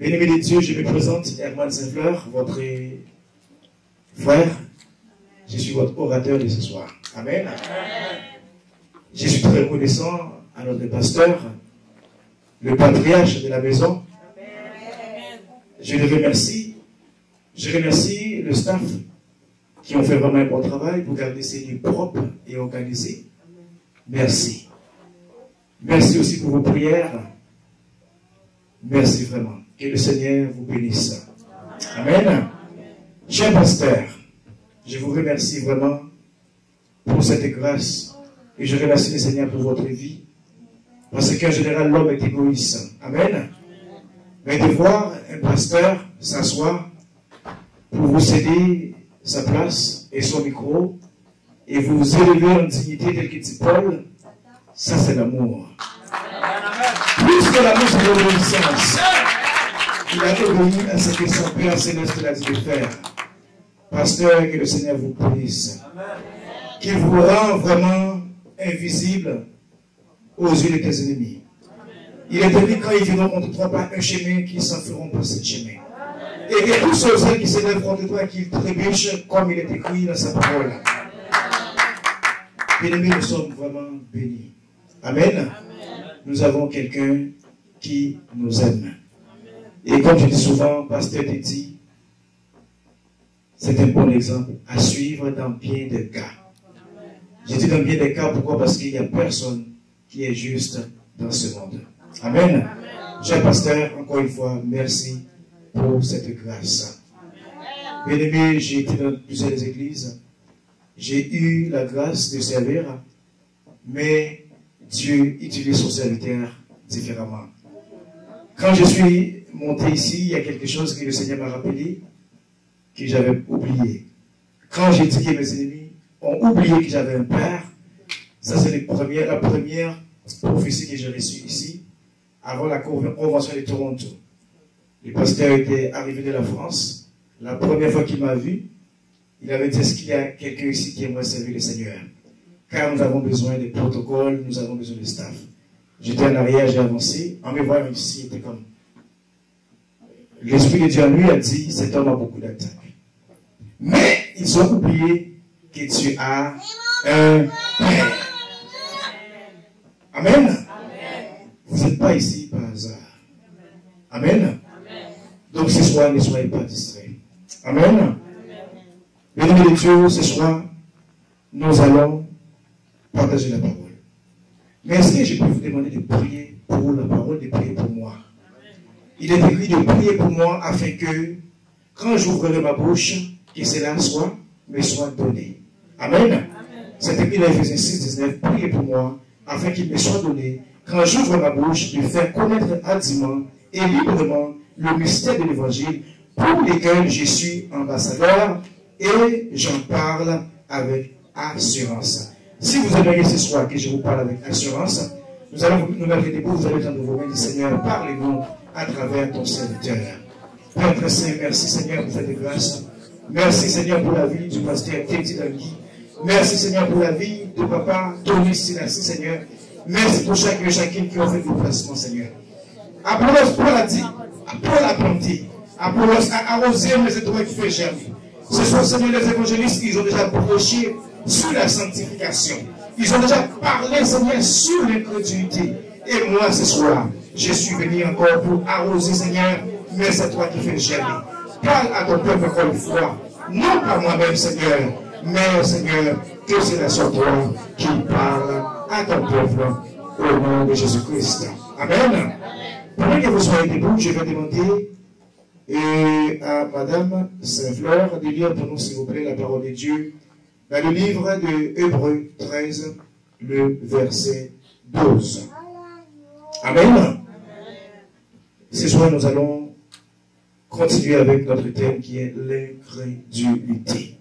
Bien-aimés de Dieu, je me présente, Herman Saint-Fleur, votre frère. Je suis votre orateur de ce soir. Amen. Je suis très reconnaissant à notre pasteur, le patriarche de la maison. Je le remercie. Je remercie le staff qui ont fait vraiment un bon travail pour garder ces lieux propres et organisés. Merci. Merci aussi pour vos prières. Merci vraiment. Que le Seigneur vous bénisse. Amen. Cher pasteur, je vous remercie vraiment pour cette grâce. Et je remercie le Seigneur pour votre vie. Parce qu'en général, l'homme est égoïste. Amen. Mais de voir un pasteur s'asseoir pour vous céder sa place et son micro et vous élever en dignité tel que dit Paul, ça c'est l'amour. Plus que l'amour, c'est l'obéissance. Il a obéi à ce que son Père Céleste l'a dit de faire. Pasteur, que le Seigneur vous bénisse. Qu'il vous rend vraiment invisible aux yeux de tes ennemis. Il est dit quand ils viendront contre toi par un chemin, qu'ils s'en feront par ce chemin. Et que tous ceux qui s'élèvent contre toi, qu'ils trébuchent comme il est écrit dans sa parole. Bien-aimés, nous sommes vraiment bénis. Amen. Nous avons quelqu'un qui nous aime. Et comme je dis souvent, pasteur Titi, c'est un bon exemple à suivre dans bien des cas. Je dis dans bien des cas, pourquoi? Parce qu'il n'y a personne qui est juste dans ce monde. Amen. Cher pasteur, encore une fois, merci pour cette grâce. Bien aimé, j'ai été dans plusieurs églises. J'ai eu la grâce de servir, mais Dieu utilise son serviteur différemment. Quand je suis monté ici, il y a quelque chose que le Seigneur m'a rappelé, que j'avais oublié. Quand j'ai dit que mes ennemis ont oublié que j'avais un père, ça c'est la première prophétie que j'ai reçue ici, avant la convention de Toronto. Le pasteur était arrivé de la France. La première fois qu'il m'a vu, il avait dit, est-ce qu'il y a quelqu'un ici qui aimerait servir le Seigneur? Car nous avons besoin de protocoles, nous avons besoin de staff. J'étais en arrière, j'ai avancé. En me voyant ici, il était comme... L'Esprit de Dieu en lui a dit, cet homme a beaucoup d'attaques. Mais ils ont oublié que Dieu a un Père. Amen. Vous n'êtes pas ici par hasard. Amen. Donc ce soir, ne soyez pas distraits. Amen. Béni de Dieu, ce soir, nous allons partager la parole. Mais est-ce que je peux vous demander de prier pour la parole, de prier pour moi? Il est écrit de prier pour moi afin que, quand j'ouvrirai ma bouche, que cela me soit donné. Amen. C'est écrit dans Ephésiens 6, 19, priez pour moi afin qu'il me soit donné, quand j'ouvre ma bouche, de faire connaître hardiment et librement le mystère de l'évangile pour lequel je suis ambassadeur et j'en parle avec assurance. Si vous aimeriez ce soir que je vous parle avec assurance, nous allons nous mettre debout, vous allez tendre vos mains, du Seigneur, parlez-nous à travers ton serviteur. Père très saint, merci Seigneur pour cette grâce. Merci Seigneur pour la vie du pasteur Teddy Dangui. Merci Seigneur pour la vie de papa Tony Silassi, Seigneur. Merci pour chacun et chacune qui ont fait le déplacement, Seigneur. Apollos, Paul a dit, Paul a planté, Apollos a arrosé les étoiles qui fait germer. Ce sont, Seigneur, les évangélistes, ils ont déjà prêché sur la sanctification. Ils ont déjà parlé, Seigneur, sur l'incrédulité. Et moi, ce soir, je suis venu encore pour arroser, Seigneur, mais c'est toi qui fais germer. Parle à ton peuple encore une fois. Non pas moi-même, Seigneur, mais, Seigneur, que c'est la soit toi qui parle à ton peuple au nom de Jésus-Christ. Amen. Pendant que vous soyez debout, je vais demander à Madame Saint-Fleur de lire pour nous, s'il vous plaît, la parole de Dieu dans le livre de Hébreux 13, le verset 12. Amen. Ce soir, nous allons continuer avec notre thème qui est l'incrédulité.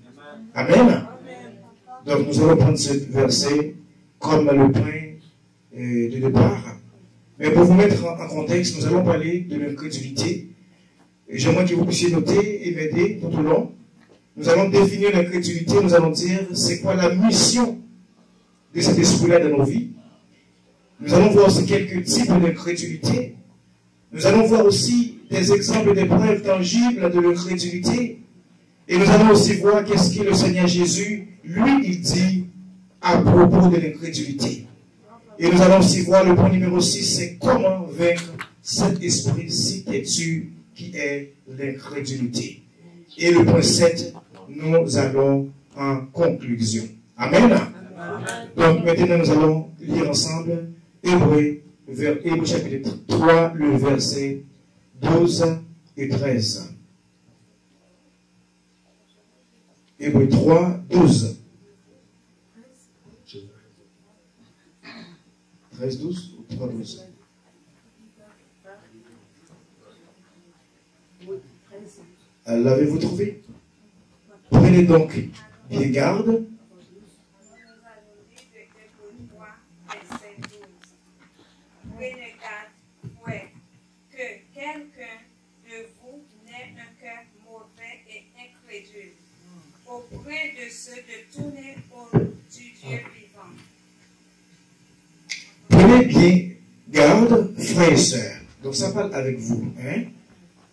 Amen. Donc, nous allons prendre ce verset comme le pain de départ. Mais pour vous mettre en contexte, nous allons parler de l'incrédulité. J'aimerais que vous puissiez noter et m'aider tout au long. Nous allons définir l'incrédulité, nous allons dire c'est quoi la mission de cet esprit-là dans nos vies. Nous allons voir aussi quelques types d'incrédulité. Nous allons voir aussi des exemples, des preuves tangibles de l'incrédulité. Et nous allons aussi voir qu'est-ce que le Seigneur Jésus, lui, il dit à propos de l'incrédulité. Et nous allons aussi voir le point numéro 6, c'est comment vaincre cet esprit si têtu qui est l'incrédulité. Et le point 7, nous allons en conclusion. Amen. Donc maintenant nous allons lire ensemble Hébreux chapitre 3, le verset 12 et 13. Hébreux 3, 12. 13, 12 ou 3, 12? L'avez-vous trouvé? Prenez donc bien garde. Prenez garde, ouais, que quelqu'un de vous n'ait un cœur mauvais et incrédule, auprès de ceux de tourner du Dieu vivant. Prenez bien garde, frères et sœurs. Donc ça parle avec vous. Hein?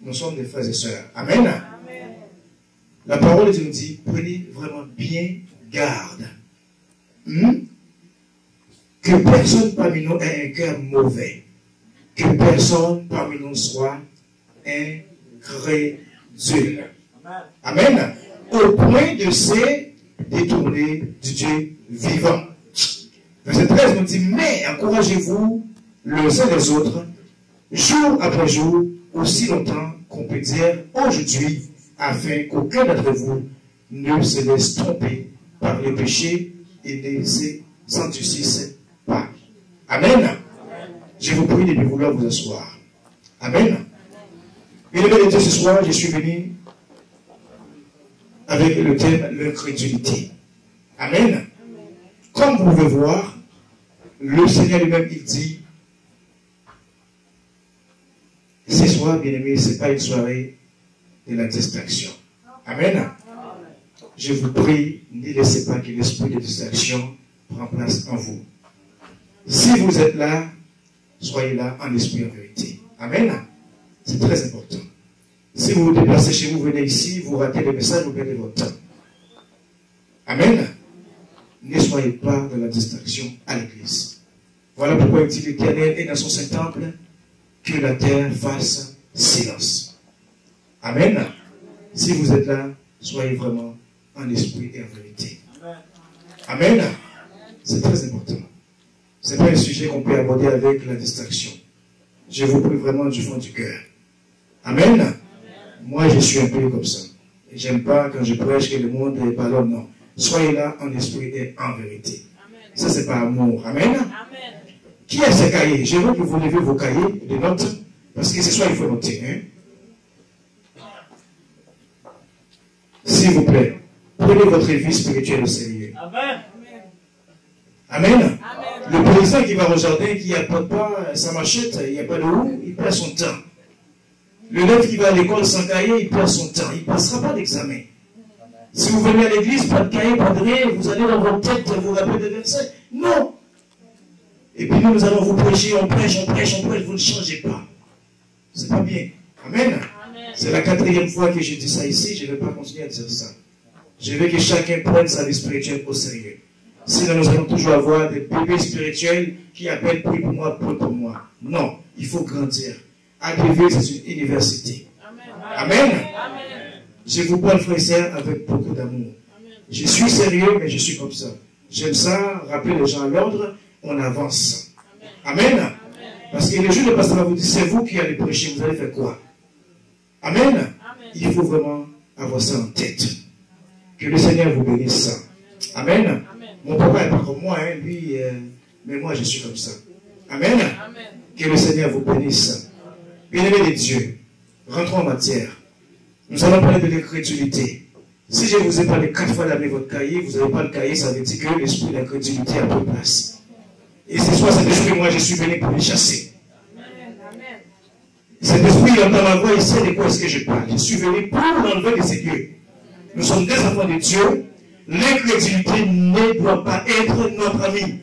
Nous sommes des frères et sœurs. Amen. Amen. La parole de Dieu nous dit, prenez vraiment bien garde. Que personne parmi nous ait un cœur mauvais. Que personne parmi nous soit incrédule. Amen. Au point de se détourner du Dieu vivant. Verset 13 nous dit, mais encouragez-vous les uns les autres, jour après jour, aussi longtemps qu'on peut dire aujourd'hui, afin qu'aucun d'entre vous ne se laisse tromper par les péchés et ne s'endurcisse pas. Amen. Je vous prie de vouloir vous asseoir. Amen. Bien-aimés de Dieu, ce soir, je suis venu avec le thème l'incrédulité. Amen. Comme vous pouvez voir, le Seigneur lui-même, il dit, ce soir, bien-aimés, ce n'est pas une soirée de la distraction. Amen. Je vous prie, ne laissez pas que l'esprit de distraction prenne place en vous. Si vous êtes là, soyez là en esprit, en vérité. Amen. C'est très important. Si vous vous déplacez chez vous, venez ici, vous ratez le message, vous perdez votre temps. Amen. Ne soyez pas dans la distraction à l'église. Voilà pourquoi il dit l'Éternel est dans son Saint-Temple, que la terre fasse silence. Amen. Si vous êtes là, soyez vraiment en esprit et en vérité. Amen. C'est très important. Ce n'est pas un sujet qu'on peut aborder avec la distraction. Je vous prie vraiment du fond du cœur. Amen. Moi, je suis un peu comme ça. J'aime pas quand je prêche que le monde est pas là, non. Soyez là en esprit et en vérité. Amen. Ça, c'est pas amour. Amen. Amen. Qui a ses cahiers? Je veux que vous levez vos cahiers de notes, parce que ce soir, il faut noter. Hein? S'il vous plaît, prenez votre vie spirituelle au sérieux. Amen. Amen. Amen. Le paysan qui va au jardin, qui n'apporte pas sa machette, il n'y a pas de roue, il perd son temps. L'élève qui va à l'école sans cahier, il perd son temps. Il ne passera pas d'examen. Si vous venez à l'église, pas de cahier, pas de rien, vous allez dans votre tête vous rappeler des versets. Non. Et puis nous allons vous prêcher, on prêche, vous ne changez pas. C'est pas bien. Amen. C'est la 4e fois que je dis ça ici, je ne vais pas continuer à dire ça. Je veux que chacun prenne sa vie spirituelle au sérieux. Sinon nous allons toujours avoir des bébés spirituels qui appellent prie pour moi, prie pour moi. Non, il faut grandir. Arriver, c'est une université. Amen. Amen. Je vous parle, frères et sœurs, avec beaucoup d'amour. Je suis sérieux, mais je suis comme ça. J'aime ça, rappeler les gens à l'ordre, on avance. Amen. Amen. Parce que le jour de pasteur va vous dire, c'est vous qui allez prêcher, vous allez faire quoi? Amen. Amen. Il faut vraiment avoir ça en tête. Que le Seigneur vous bénisse. Amen. Amen. Mon papa n'est pas comme moi, hein, lui, mais moi je suis comme ça. Amen. Amen. Que le Seigneur vous bénisse. Bien-aimés de Dieu, rentrons en matière. Nous allons parler de l'incrédulité. Si je vous ai parlé 4 fois d'amener votre cahier, vous n'avez pas le cahier, ça veut dire que l'esprit d'incrédulité a pris place. Et ce soir, cet esprit, moi, je suis venu pour les chasser. Cet esprit, il entend ma voix, il sait de quoi est-ce que je parle. Je suis venu pour l'enlever de ses dieux. Nous sommes des enfants de Dieu. L'incrédulité ne doit pas être notre ami.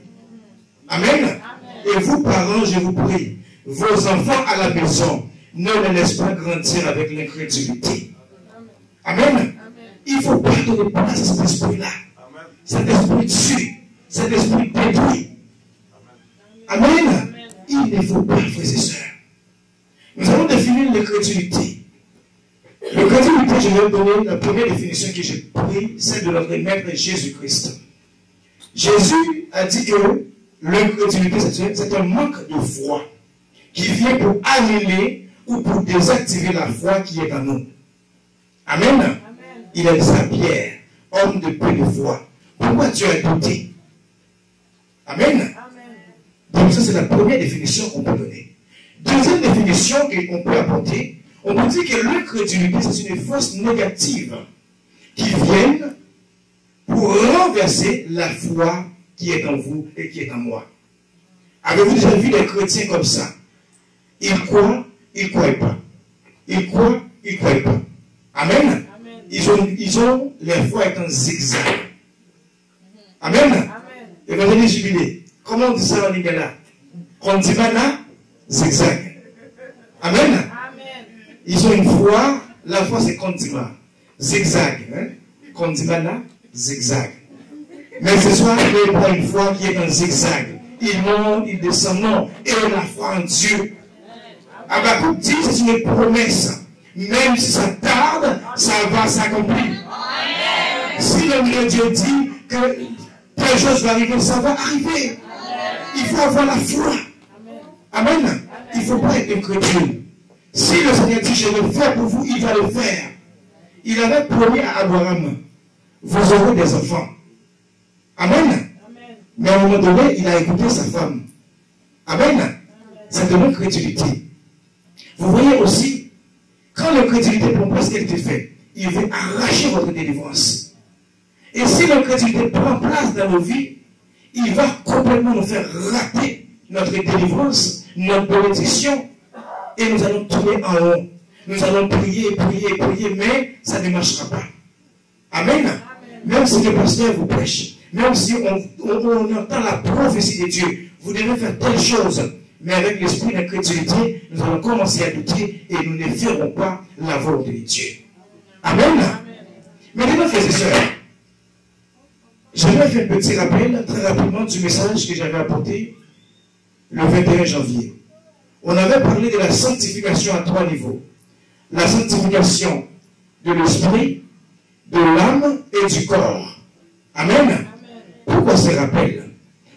Amen. Et vous, parents, je vous prie, vos enfants à la maison, ne les laissez pas grandir avec l'incrédulité. Amen. Il ne faut pas donner place à cet esprit-là. Cet esprit tue. Cet esprit détruit. Amen. Il ne faut pas, frères et sœurs. Nous allons définir l'incrédulité. L'incrédulité, je vais vous donner la première définition que j'ai prise, celle de notre Maître Jésus-Christ. Jésus a dit que l'incrédulité, c'est un manque de foi qui vient pour annuler ou pour désactiver la foi qui est en nous. Amen. Amen. Il a dit à Pierre, homme de peu de foi, pourquoi tu as douté? Amen. Amen. Donc ça, c'est la première définition qu'on peut donner. Deuxième définition qu'on peut apporter, on peut dire que l'incrédulité, c'est une force négative qui vient pour renverser la foi qui est en vous et qui est en moi. Avez-vous déjà vu des chrétiens comme ça? Ils croient, ils ne croient pas. Ils croient, ils ne croient pas. Amen. Ils ont les foi est en zigzag. Amen. Évangile jubilé. Comment on dit ça en lingala? Kondimana, zigzag. Amen. Amen. Ils ont une foi, la foi c'est kondima. Zigzag. Hein? Kondimana, zigzag. Mais ce soir, il n'y a pas une foi qui est en zigzag. Ils montent, ils descendent, non. Et la foi en Dieu. Habakkuk dit, c'est une promesse. Même si ça tarde, ça va s'accomplir. Si l'homme de Dieu dit que telle chose va arriver, ça va arriver. Il faut avoir la foi. Amen. Il ne faut pas être incrédule. Si le Seigneur dit, je le fais pour vous, il va le faire. Il avait promis à Abraham, vous aurez des enfants. Amen. Mais à un moment donné, il a écouté sa femme. Amen. C'est de l'incrédulité. Vous voyez aussi, quand l'incrédulité prend place, qu'elle te fait? Il veut arracher votre délivrance. Et si l'incrédulité prend place dans nos vies, il va complètement nous faire rater notre délivrance, notre bénédiction, et nous allons tourner en haut. Nous allons prier, prier, prier, mais ça ne marchera pas. Amen. Amen. Même si le pasteur vous prêche, même si on entend la prophétie de Dieu, vous devez faire telle chose, mais avec l'esprit d'incrédulité, nous allons commencer à douter et nous ne ferons pas la volonté de Dieu. Amen. Amen. Maintenant, frères et sœurs, je vais faire un petit rappel très rapidement du message que j'avais apporté le 21 janvier. On avait parlé de la sanctification à 3 niveaux. La sanctification de l'esprit, de l'âme et du corps. Amen. Amen. Pourquoi ce rappel?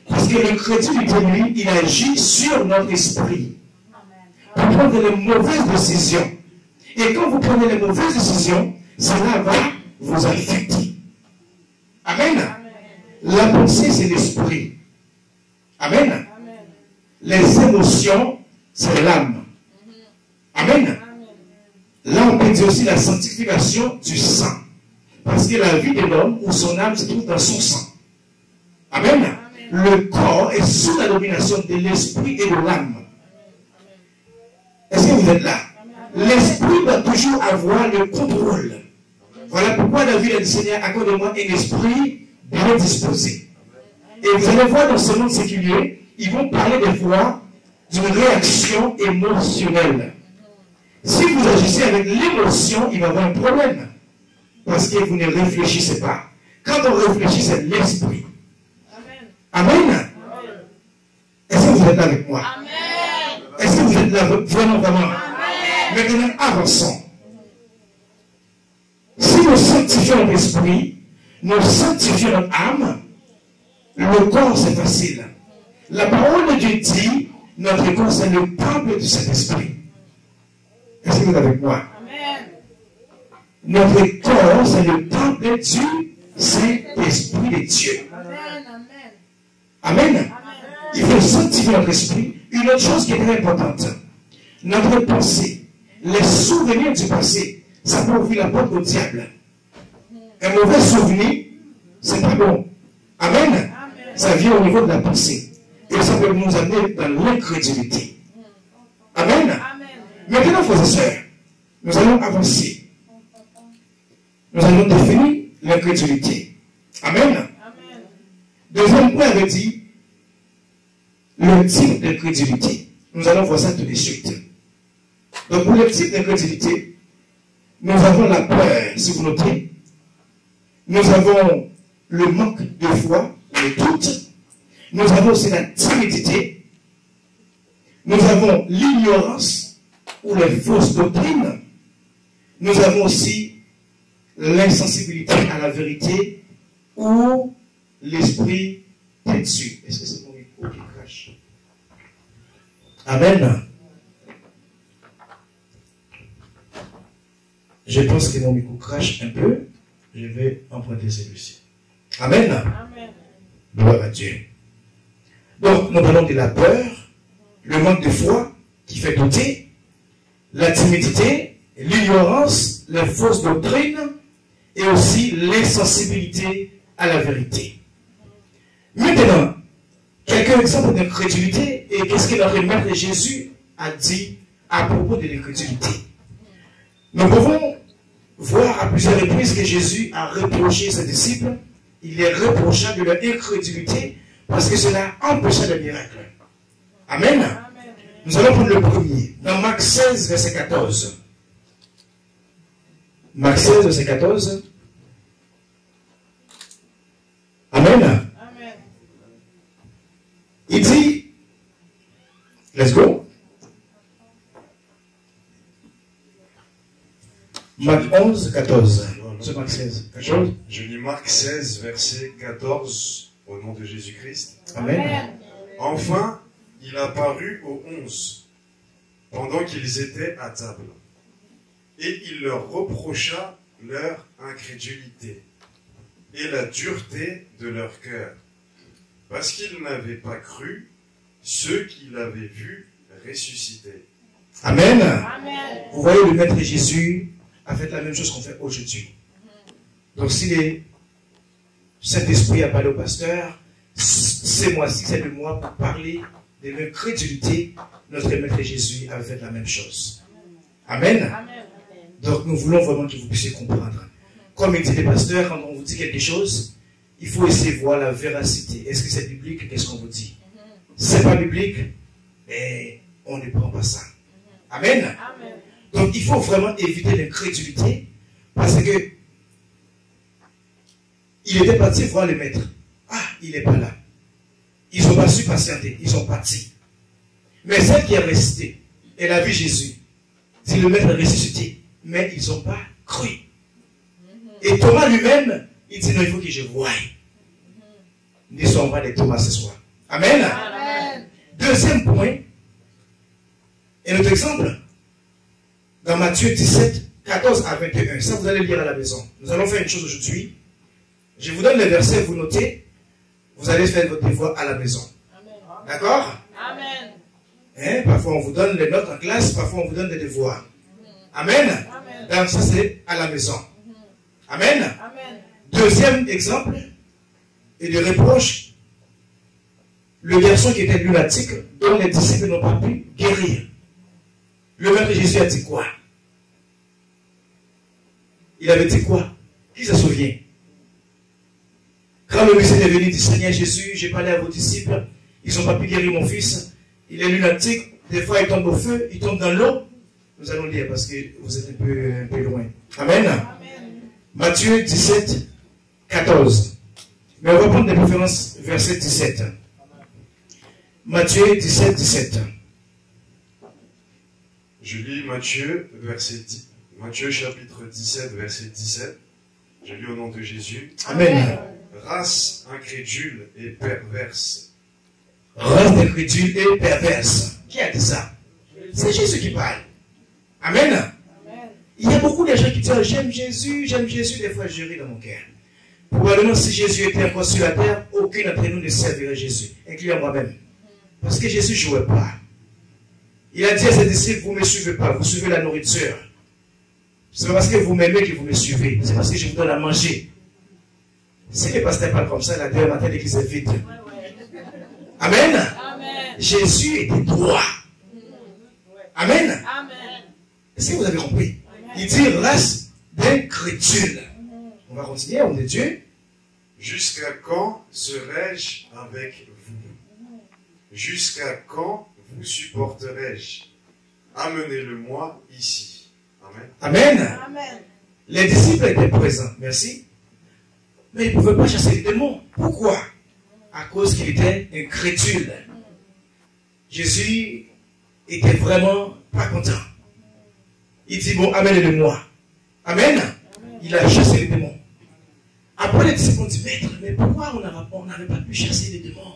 Parce que l'incrédulité, lui, il agit sur notre esprit pour prendre les mauvaises décisions. Et quand vous prenez les mauvaises décisions, cela va vous affecter. Amen. Amen. La pensée, c'est l'esprit. Amen. Amen. Les émotions, c'est l'âme. Amen. Amen. Là, on peut dire aussi la sanctification du sang. Parce que la vie de l'homme ou son âme se trouve dans son sang. Amen. Amen. Le corps est sous la domination de l'esprit et de l'âme. Est-ce que vous êtes là? L'esprit doit toujours avoir le contrôle. Voilà pourquoi David a dit, Seigneur, accorde-moi un esprit bien disposé. Et vous allez voir dans ce monde séculier, ils vont parler des fois d'une réaction émotionnelle. Si vous agissez avec l'émotion, il va y avoir un problème. Parce que vous ne réfléchissez pas. Quand on réfléchit, c'est l'esprit. Amen. Amen. Est-ce que vous êtes là avec moi? Est-ce que vous êtes là vraiment, vraiment? Amen. Maintenant, avançons. Si nous sanctifions notre esprit, nous sanctifions notre âme, le corps c'est facile. La parole de Dieu dit, notre corps c'est le temple du Saint-Esprit. Est-ce que vous êtes avec moi? Amen. Notre corps c'est le temple du Saint-Esprit de Dieu. Amen. Amen. Il faut sanctifier notre esprit. Une autre chose qui est très importante, notre pensée, les souvenirs du passé, ça peut ouvrir la porte au diable. Un mauvais souvenir, c'est pas bon. Amen. Amen. Ça vient au niveau de la pensée. Et ça peut nous amener dans l'incrédulité. Amen. Maintenant, frères et sœurs, nous allons avancer. Nous allons définir l'incrédulité. Amen. Deuxième point avait dit le type d'incrédulité. Nous allons voir ça tout de suite. Donc, pour le type d'incrédulité, nous avons la peur, si vous notez. Nous avons le manque de foi, le doute. Nous avons aussi la timidité. Nous avons l'ignorance ou les fausses doctrines. Nous avons aussi l'insensibilité à la vérité ou l'esprit têtu. Est-ce que c'est mon micro qui crache? Amen. Je pense que mon micro crache un peu. Je vais emprunter celui-ci. Amen. Amen. Gloire à Dieu. Donc, nous parlons de la peur, le manque de foi qui fait douter, la timidité, l'ignorance, la fausse doctrine et aussi l'insensibilité à la vérité. Maintenant, quelques exemples d'incrédulité et qu'est-ce que notre Maître Jésus a dit à propos de l'incrédulité. Nous pouvons voir à plusieurs reprises que Jésus a reproché ses disciples. Il est reprochable de leur incrédulité parce que cela empêcha le miracle. Amen. Amen. Nous allons prendre le premier. Dans Marc 16, verset 14. Marc 16, verset 14. Amen. Amen. Il dit, let's go. Marc 11, 14. C'est Marc 16. Quelque chose? Je lis Marc 16, verset 14, au nom de Jésus-Christ. Amen. Enfin, il apparut aux 11, pendant qu'ils étaient à table. Et il leur reprocha leur incrédulité et la dureté de leur cœur, parce qu'ils n'avaient pas cru ceux qui l'avaient vu ressusciter. Amen. Amen. Vous voyez, le Maître Jésus a fait la même chose qu'on fait aujourd'hui. Donc, si le Saint-Esprit a parlé au pasteur, c'est moi-ci, c'est de moi pour parler de l'incrédulité. Notre Maître Jésus a fait la même chose. Amen. Amen. Donc, nous voulons vraiment que vous puissiez comprendre. Comme il dit le pasteur, quand on vous dit quelque chose, il faut essayer de voir la véracité. Est-ce que c'est biblique? Qu'est-ce qu'on vous dit? Si ce n'est pas biblique, mais on ne prend pas ça. Amen. Amen. Donc, il faut vraiment éviter l'incrédulité parce que il était parti voir le maître. Ah, il n'est pas là. Ils n'ont pas su patienter. Ils sont partis. Mais celle qui est restée, elle a vu Jésus. Dit le maître est ressuscité. Mais ils n'ont pas cru. Et Thomas lui-même, il dit non, il faut que je voie. Ne soyons pas des Thomas ce soir. Amen. Amen. Deuxième point, et notre exemple, dans Matthieu 17, 14 à 21. Ça, vous allez lire à la maison. Nous allons faire une chose aujourd'hui. Je vous donne les versets, vous notez. Vous allez faire votre devoir à la maison. D'accord? Amen. Hein? Parfois, on vous donne les notes en classe, parfois, on vous donne des devoirs. Amen. Amen. Donc, ça, c'est à la maison. Amen. Amen. Deuxième exemple, et de reproche, le garçon qui était lunatique, dont les disciples n'ont pas pu guérir. Le Maître Jésus a dit quoi? Il avait dit quoi? Qui se souvient? Quand le Messie est venu, il dit, Seigneur Jésus, j'ai parlé à vos disciples, ils n'ont pas pu guérir mon fils, il est lunatique, des fois il tombe au feu, il tombe dans l'eau. Nous allons lire parce que vous êtes un peu loin. Amen. Amen. Matthieu 17, 14. Mais on va prendre des préférences, verset 17. Matthieu 17, 17. Je lis Matthieu, Matthieu chapitre 17, verset 17. Je lis au nom de Jésus. Amen. Race incrédule et perverse. Race incrédule et perverse. Qui a dit ça? C'est Jésus qui parle. Amen. Amen. Il y a beaucoup de gens qui disent, j'aime Jésus, des fois je ris dans mon cœur. Probablement si Jésus était encore sur la terre, aucun d'entre nous ne servirait Jésus, incluant moi-même. Parce que Jésus ne jouait pas. Il a dit à ses disciples, vous ne me suivez pas, vous suivez la nourriture. Ce n'est pas parce que vous m'aimez que vous me suivez, c'est parce que je vous donne à manger. Si les pasteurs parlent comme ça, la deuxième matin, l'église est vide. Amen. Jésus était droit. Amen. Amen. Est-ce que vous avez compris? Il dit race d'incrédules. On va continuer, on est Dieu. Jusqu'à quand serai-je avec vous? Jusqu'à quand vous supporterai-je? Amenez-le-moi ici. Amen. Amen. Amen. Les disciples étaient présents, merci. Mais ils ne pouvaient pas chasser les démons. Pourquoi? À cause qu'il était incrédule. Jésus était vraiment pas content. Il dit, bon, amène-le-moi. Amen. Il a chassé les démons. Après, les disciples ont dit, maître, mais pourquoi on n'avait pas pu chasser les démons?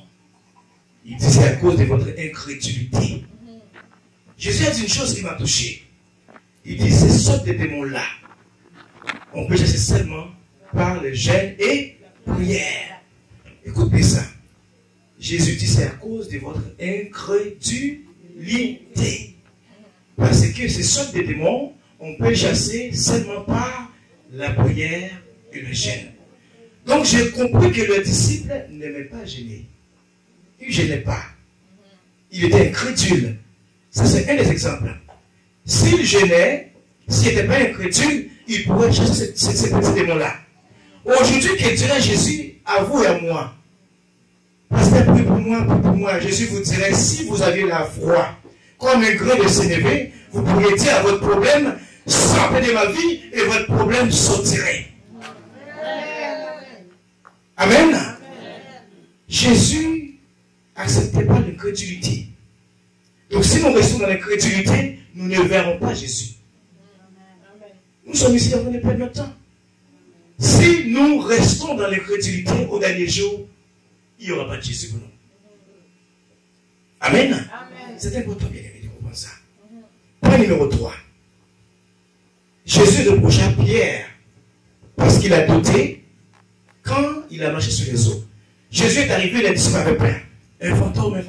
Il dit, c'est à cause de votre incrédulité. Jésus a dit une chose qui m'a touché. Il dit, ces sortes de démons-là, on peut chasser seulement par le jeûne et prière. Écoutez ça. Jésus dit, c'est à cause de votre incrédulité. Parce que ces sortes de démons, on peut chasser seulement par la prière et le jeûne. Donc j'ai compris que le disciple n'aimait pas gêner. Il ne gênait pas. Il était incrédule. Ça c'est un des exemples. S'il gênait, s'il n'était pas incrédule, il pourrait chasser ces petits démons-là. Aujourd'hui, que dirait Jésus à vous et à moi? Pasteur, prie pour moi. Jésus vous dirait, si vous aviez la foi, comme un grain de sénévé, vous pourriez dire à votre problème, sortez de ma vie et votre problème sortirait. Amen. Amen. Jésus n'acceptait pas l'incrédulité. Donc si nous restons dans l'incrédulité, nous ne verrons pas Jésus. Nous sommes ici avant de perdre notre temps. Si nous restons dans l'incrédulité au dernier jour, il n'y aura pas de Jésus pour nous. Amen. Amen. C'est important, bien aimé, de comprendre ça. Point numéro 3. Jésus reprocha Pierre parce qu'il a douté quand il a marché sur les eaux. Jésus est arrivé, il a dit, ça m'avait peur. Un fantôme.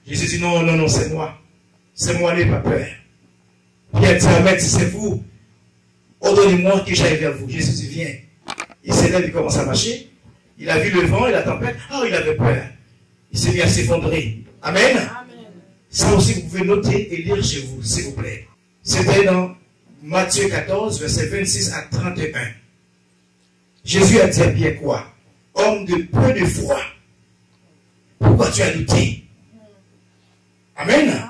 Jésus dit, non, c'est moi. C'est moi, n'ayez pas peur. Pierre dit, Maître, si c'est vous, ordonnez-moi que j'aille vers vous. Jésus dit, viens. Il s'élève, il commence à marcher. Il a vu le vent et la tempête. Il avait peur. Il s'est mis à s'effondrer. Amen. Amen. Ça aussi, vous pouvez noter et lire chez vous, s'il vous plaît. C'était dans Matthieu 14, versets 26 à 31. Jésus a dit à Pierre quoi? Homme de peu de foi, pourquoi tu as douté? Amen. Amen.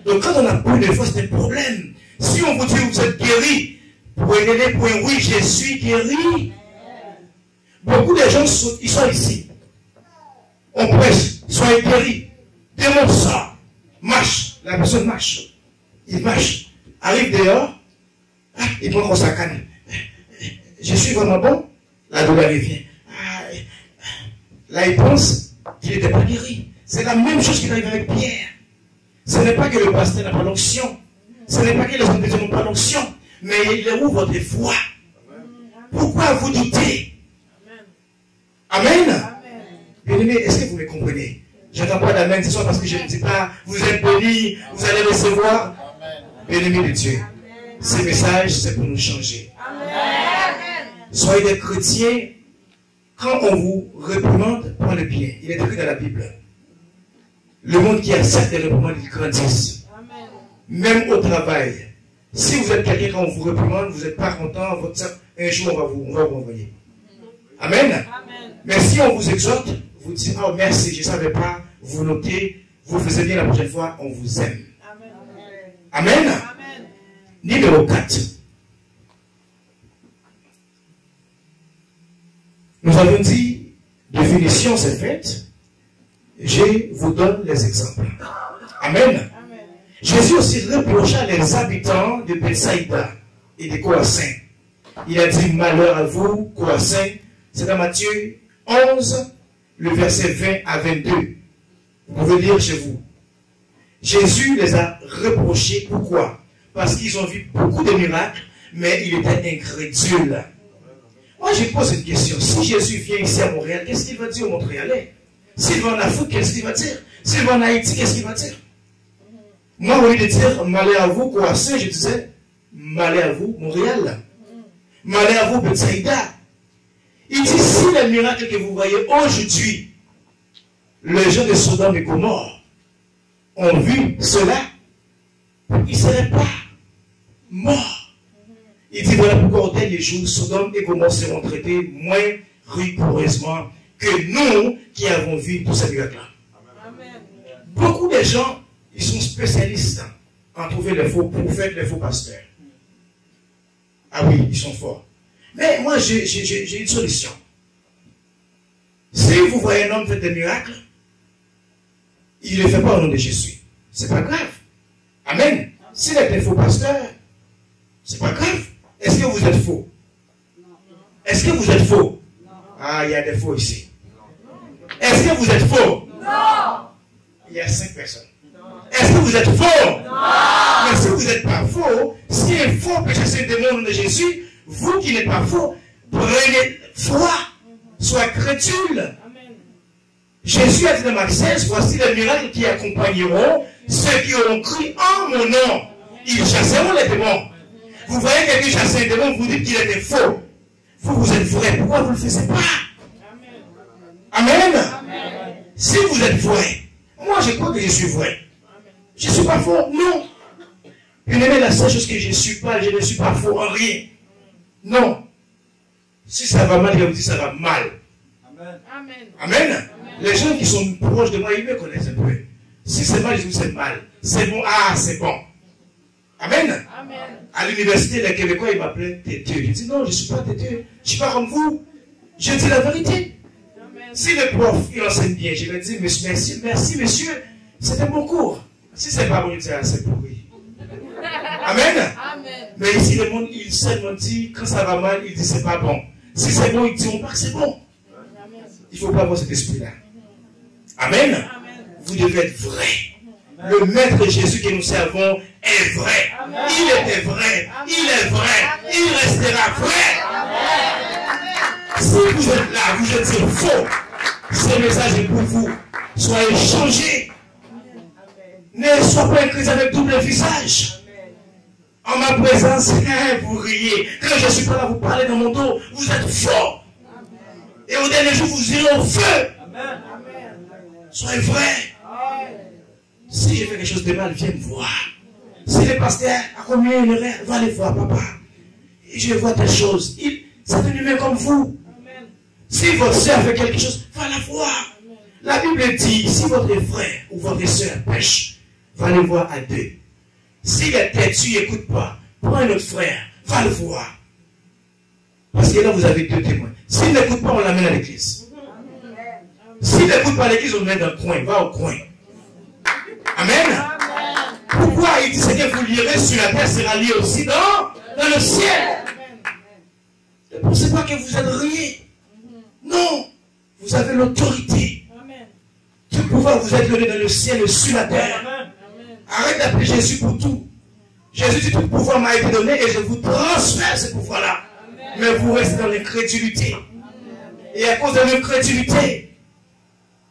Donc quand on a peu de foi, c'est un problème. Si on vous dit que vous êtes guéri, point oui, je suis guéri. Beaucoup de gens ils sont ici. On prêche, soyez guéris. Démon sort, marche. La personne marche. Il marche. Arrive dehors, il prend sa canne. Je suis vraiment bon. La douleur revient. Là, il pense qu'il n'était pas guéri. C'est la même chose qui arrive avec Pierre. Ce n'est pas que le pasteur n'a pas l'onction. Ce n'est pas que les hommes de Dieu n'ont pas l'onction. Mais il est où votre foi? Pourquoi vous doutez? Amen. Bien aimé, est-ce que vous me comprenez? Je n'entends pas d'amen ce soir parce que je ne dis pas, vous êtes bénis, vous allez recevoir. Bien aimé de Dieu, ces messages, c'est pour nous changer. Amen. Soyez des chrétiens. Quand on vous réprimande, prends le bien. Il est écrit dans la Bible. Le monde qui accepte les réprimandes, il grandissent. Amen. Même au travail. Si vous êtes quelqu'un, quand on vous réprimande, vous n'êtes pas content, un jour on va vous envoyer. Amen. Amen. Mais si on vous exhorte, vous dites, oh merci, je ne savais pas, vous notez, vous faisiez bien la prochaine fois, on vous aime. Amen. Amen. Amen. Numéro 4. Nous avons dit, définition c'est faite, je vous donne les exemples. Amen. Amen. Jésus aussi reprocha les habitants de Bethsaïda et de Chorazin. Il a dit, malheur à vous, Chorazin. C'est dans Matthieu 11, le verset 20 à 22. Vous pouvez lire chez vous. Jésus les a reprochés. Pourquoi? Parce qu'ils ont vu beaucoup de miracles, mais il était incrédule. Moi, je pose une question. Si Jésus vient ici à Montréal, qu'est-ce qu'il va dire aux Montréalais? S'il va en Afrique, qu'est-ce qu'il va dire? S'il va en Haïti, qu'est-ce qu'il va dire? Moi, au lieu de dire malheur à vous, Chorazin, je disais malheur à vous, Montréal. Malheur à vous, Bethsaïda. Il dit, si les miracles que vous voyez aujourd'hui, les gens de Sodome et Gomorrhe, ont vu cela, ils ne seraient pas morts. Il dit, voilà pourquoi au dernier jour, Sodome et Gomorrhe seront traités moins rigoureusement que nous qui avons vu tous ces miracles-là. Beaucoup de gens, ils sont spécialistes en trouver les faux prophètes, les faux pasteurs. Ah oui, ils sont forts. Mais moi, j'ai une solution. Si vous voyez un homme faire des miracles, il ne le fait pas au nom de Jésus. C'est pas grave. Amen. S'il est un faux pasteur, c'est pas grave. Est-ce que vous êtes faux? Est-ce que vous êtes faux? Ah, il y a des faux ici. Est-ce que vous êtes faux? Non. Il y a 5 personnes. Est-ce que vous êtes faux? Non. Mais si vous n'êtes pas faux, si un faux peut chasser le démon au nom de Jésus, vous qui n'êtes pas faux, prenez foi. Sois crédule. Jésus a dit dans Marc 16, voici les miracles qui accompagneront ceux qui auront cru en mon nom. Ils chasseront les démons. Vous voyez quelqu'un chasser un démon, vous dites qu'il était faux. Vous êtes vrai. Pourquoi vous ne le faites pas? Amen. Amen. Si vous êtes vrai, moi je crois que je suis vrai. Je ne suis pas faux, non. Bien-aimé, la seule chose que je ne suis pas faux en rien. Non. Si ça va mal, je vous dis ça va mal. Amen. Amen. Amen. Les gens qui sont proches de moi, ils me connaissent un peu. Si c'est mal, je dis c'est mal. C'est bon, ah, c'est bon. Amen. Amen. À l'université, les Québécois, ils m'appelaient têteux. Je dis non, je ne suis pas têteux. Je ne suis pas comme vous. Je dis la vérité. Amen. Si le prof, il enseigne bien, je vais dire merci, merci, monsieur, c'est un bon cours. Si c'est pas bon, je dis ah, c'est pourri. Amen. Amen. Mais ici, le monde, il seulement dit, quand ça va mal, il dit c'est pas bon. Si c'est bon, ils diront pas que c'est bon. Il ne faut pas avoir cet esprit-là. Amen. Amen. Vous devez être vrai. Amen. Le Maître Jésus que nous servons est vrai. Amen. Il était vrai. Amen. Il est vrai. Amen. Il restera vrai. Amen. Si vous êtes là, vous êtes faux. Ce message est pour vous. Soyez changés. Ne soyez pas un chrétien avec double visage. En ma présence, vous riez. Quand je suis pas là, vous parlez dans mon dos. Vous êtes faux. Et au dernier jour, vous irez au feu. Amen. Soyez vrai. Si j'ai fait quelque chose de mal, viens me voir. Si le pasteur a commis une erreur, va aller voir papa. Et je vois telle chose. C'est un humain comme vous. Amen. Si votre soeur fait quelque chose, va la voir. Amen. La Bible dit, si votre frère ou votre soeur pêche, va le voir à deux. S'il est têtu, n'écoute pas. Prends un autre frère, va le voir. Parce que là, vous avez 2 témoins. S'il n'écoute pas, on l'amène à l'église. S'il n'écoute pas à l'église, on le met dans le coin. Va au coin. Amen. Pourquoi il dit ce que vous lirez sur la terre sera lié aussi dans le ciel. Ne pensez pas que vous êtes rien. Non. Vous avez l'autorité. Tout pouvoir vous êtes donné dans le ciel et sur la terre. Arrête d'appeler Jésus pour tout. Jésus dit tout pouvoir m'a été donné et je vous transfère ce pouvoir-là. Mais vous restez dans l'incrédulité. Et à cause de l'incrédulité,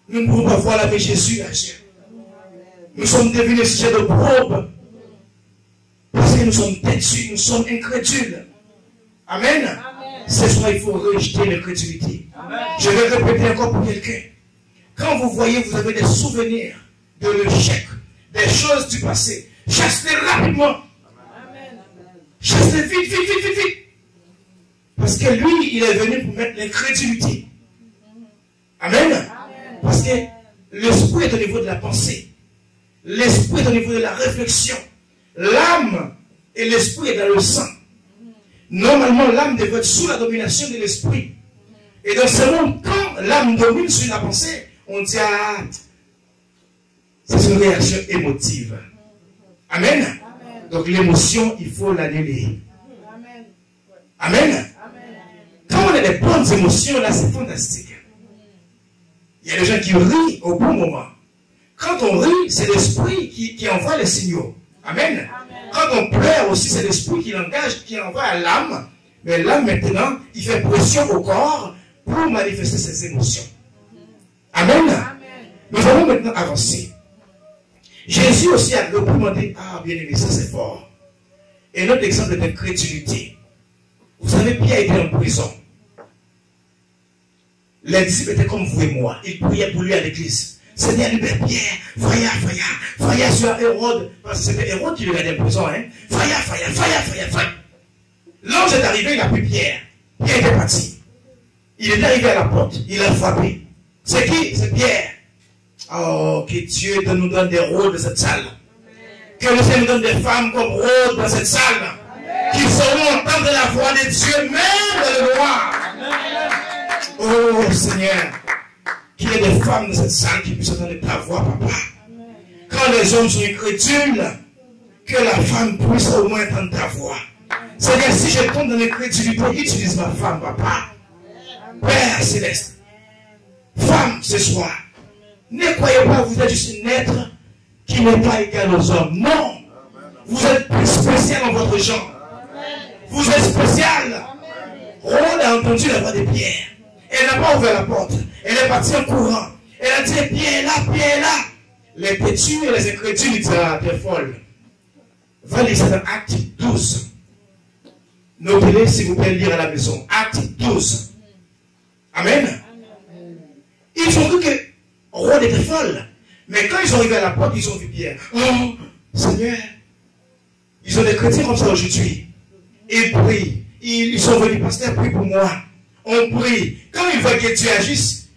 nous ne pouvons pas voir la vie de Jésus agir. Nous sommes devenus sujets de probe. Parce que nous sommes têtus, nous sommes incrédules. Amen. Amen. Ce soir, il faut rejeter l'incrédulité. Je vais répéter encore pour quelqu'un. Quand vous voyez, vous avez des souvenirs de l'échec, des choses du passé, chassez-les rapidement. Chassez-les vite, vite, vite, vite, vite. Parce que lui, il est venu pour mettre l'incrédulité. Amen. Amen. Parce que l'esprit est au niveau de la pensée. L'esprit est au niveau de la réflexion. L'âme et l'esprit est dans le sang. Normalement, l'âme devrait être sous la domination de l'esprit. Et dans ce monde, quand l'âme domine sur la pensée, on dit ah, c'est une réaction émotive. Amen. Amen. Donc l'émotion, il faut l'annuler. Amen. Amen. Amen. Quand on a des bonnes émotions, là, c'est fantastique. Il y a des gens qui rient au bon moment. Quand on rit, c'est l'esprit qui envoie les signaux. Amen. Amen. Quand on pleure aussi, c'est l'esprit qui l'engage, qui envoie à l'âme. Mais l'âme, maintenant, il fait pression au corps pour manifester ses émotions. Amen. Amen. Nous allons maintenant avancer. Jésus aussi a reprimandé. Ah, bien aimé, ça c'est fort. Et notre exemple d'incrédulité. Vous savez, Pierre était en prison. Les disciples étaient comme vous et moi. Ils priaient pour lui à l'église. Seigneur, libère Pierre. Faya sur Hérode. Parce que c'était Hérode qui lui gardait en prison. Hein. Faya. L'ange est arrivé, il a pris Pierre. Pierre était parti. Il est arrivé à la porte. Il a frappé. C'est qui? C'est Pierre. Oh, que Dieu nous donne des rôles dans cette salle. Que le Seigneur nous donne des femmes comme rôles dans cette salle. Qui sauront entendre la voix de Dieu, même dans le noir. Oh Seigneur, qu'il y ait des femmes dans cette salle qui puissent entendre ta voix, papa. Quand les hommes sont incrédules, que la femme puisse au moins entendre ta voix. Seigneur, si je tombe dans l'incrédulité, utilise ma femme, papa. Père céleste, femme ce soir, ne croyez pas que vous êtes juste un être qui n'est pas égal aux hommes. Non, vous êtes plus spécial dans votre genre. Vous êtes spécial. Rhoda a entendu la voix de Pierre. Elle n'a pas ouvert la porte. Elle est partie en courant. Elle a dit, Pierre est là. Les têtus et les incrédules disent, ah, t'es folle. Va lire ça dans Acte 12. Notez-les, s'il vous plaît, lire à la maison. Acte 12. Amen. Ils ont cru que Rhoda était folle. Mais quand ils sont arrivés à la porte, ils ont vu Pierre. Oh, Seigneur. Ils ont des chrétiens comme ça aujourd'hui. Ils prient. Ils sont venus, pasteur, prie pour moi. On prie. Quand ils voient que Dieu agisse,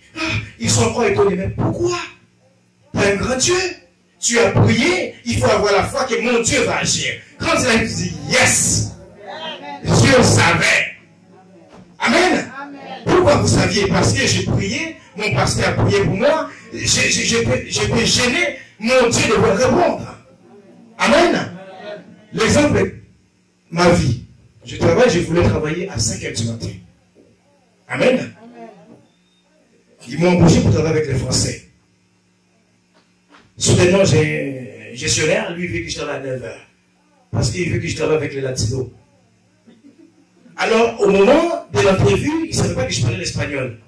ils sont encore étonnés. Mais pourquoi? Tu as un grand Dieu. Tu as prié. Il faut avoir la foi que mon Dieu va agir. Quand il a dit yes, Dieu savait. Amen. Pourquoi vous saviez? Parce que j'ai prié. Mon pasteur a prié pour moi. J'étais gêné. Mon Dieu devait répondre. Amen. L'exemple, ma vie. Je voulais travailler à 5 h du matin. Amen. Ils m'ont embauché pour travailler avec les Français. Soudainement, j'ai un gestionnaire, lui, il veut que je travaille à 9 h. Parce qu'il veut que je travaille avec les Latinos. Alors, au moment de l'entrevue, il ne savait pas que je parlais l'espagnol.